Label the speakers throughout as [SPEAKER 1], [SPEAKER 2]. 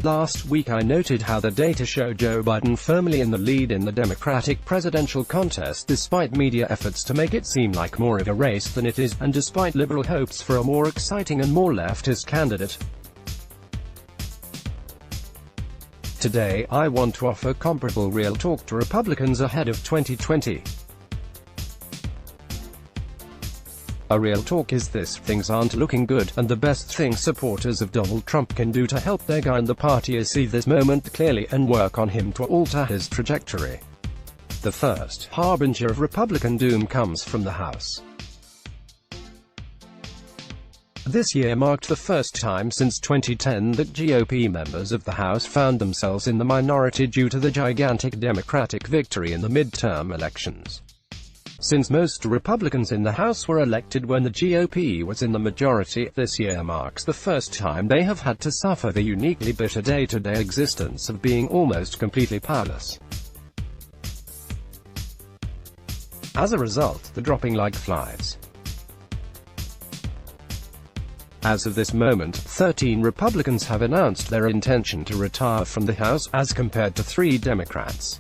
[SPEAKER 1] Last week I noted how the data show Joe Biden firmly in the lead in the Democratic presidential contest despite media efforts to make it seem like more of a race than it is, and despite liberal hopes for a more exciting and more leftist candidate. Today, I want to offer comparable real talk to Republicans ahead of 2020. A real talk is this: things aren't looking good, and the best thing supporters of Donald Trump can do to help their guy in the party is see this moment clearly and work on him to alter his trajectory. The first harbinger of Republican doom comes from the House. This year marked the first time since 2010 that GOP members of the House found themselves in the minority due to the gigantic Democratic victory in the midterm elections. Since most Republicans in the House were elected when the GOP was in the majority, this year marks the first time they have had to suffer the uniquely bitter day-to-day existence of being almost completely powerless. As a result, they're dropping like flies. As of this moment, 13 Republicans have announced their intention to retire from the House, as compared to 3 Democrats.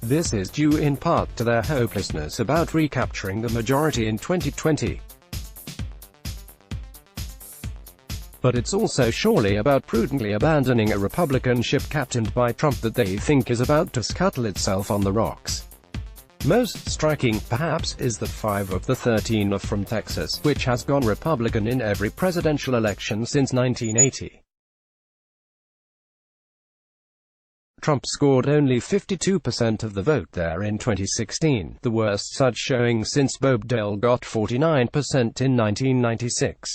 [SPEAKER 1] This is due in part to their hopelessness about recapturing the majority in 2020. But it's also surely about prudently abandoning a Republican ship captained by Trump that they think is about to scuttle itself on the rocks. Most striking, perhaps, is that 5 of the 13 are from Texas, which has gone Republican in every presidential election since 1980. Trump scored only 52% of the vote there in 2016, the worst such showing since Bob Dole got 49% in 1996.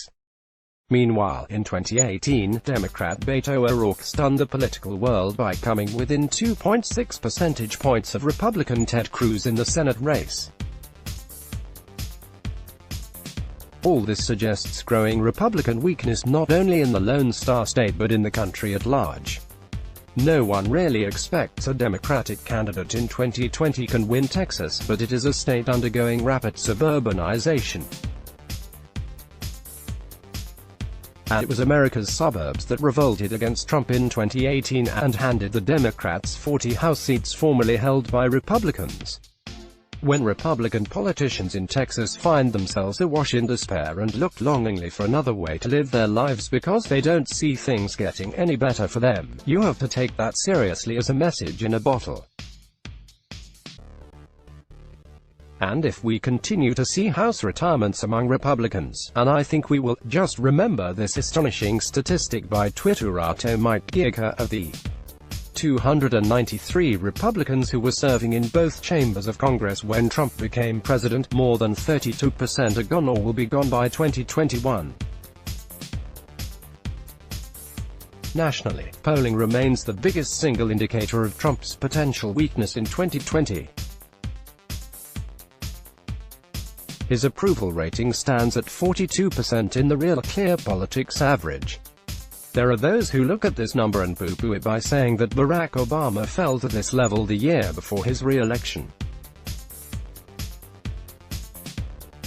[SPEAKER 1] Meanwhile, in 2018, Democrat Beto O'Rourke stunned the political world by coming within 2.6 percentage points of Republican Ted Cruz in the Senate race. All this suggests growing Republican weakness not only in the Lone Star State but in the country at large. No one really expects a Democratic candidate in 2020 can win Texas, but it is a state undergoing rapid suburbanization. And it was America's suburbs that revolted against Trump in 2018 and handed the Democrats 40 House seats formerly held by Republicans. When Republican politicians in Texas find themselves awash in despair and look longingly for another way to live their lives because they don't see things getting any better for them, you have to take that seriously as a message in a bottle. And if we continue to see House retirements among Republicans, and I think we will, just remember this astonishing statistic by Twitterati Mike Gierke of the 293 Republicans who were serving in both chambers of Congress when Trump became president, more than 32% are gone or will be gone by 2021. Nationally, polling remains the biggest single indicator of Trump's potential weakness in 2020. His approval rating stands at 42% in the Real Clear Politics average. There are those who look at this number and poo-poo it by saying that Barack Obama fell to this level the year before his re-election.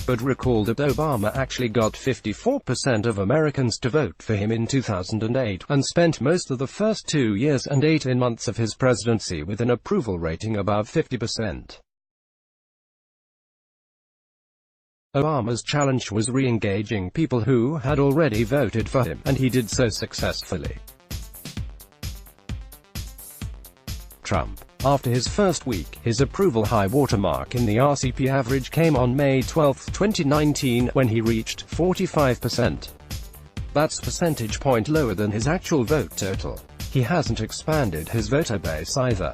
[SPEAKER 1] But recall that Obama actually got 54% of Americans to vote for him in 2008, and spent most of the first 2 years and 18 months of his presidency with an approval rating above 50%. Obama's challenge was re-engaging people who had already voted for him, and he did so successfully. Trump. After his first week, his approval high watermark in the RCP average came on May 12, 2019, when he reached 45%. That's a percentage point lower than his actual vote total. He hasn't expanded his voter base either.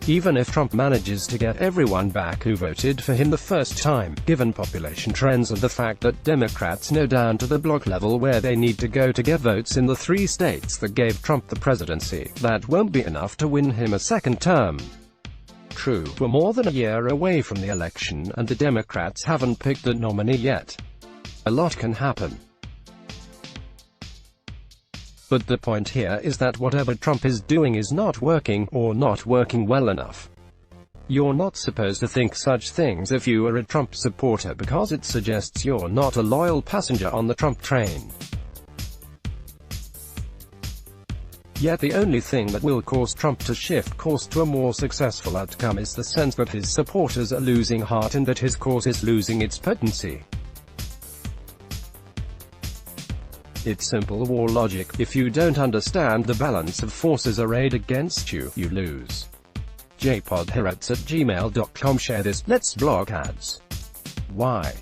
[SPEAKER 1] Even if Trump manages to get everyone back who voted for him the first time, given population trends and the fact that Democrats know down to the block level where they need to go to get votes in the 3 states that gave Trump the presidency, that won't be enough to win him a second term. True, we're more than a year away from the election, and the Democrats haven't picked a nominee yet. A lot can happen. But the point here is that whatever Trump is doing is not working, or not working well enough. You're not supposed to think such things if you are a Trump supporter, because it suggests you're not a loyal passenger on the Trump train. Yet the only thing that will cause Trump to shift course to a more successful outcome is the sense that his supporters are losing heart and that his cause is losing its potency. It's simple war logic. If you don't understand the balance of forces arrayed against you, you lose. jpodharris@gmail.com. Share this. Let's block ads. Why?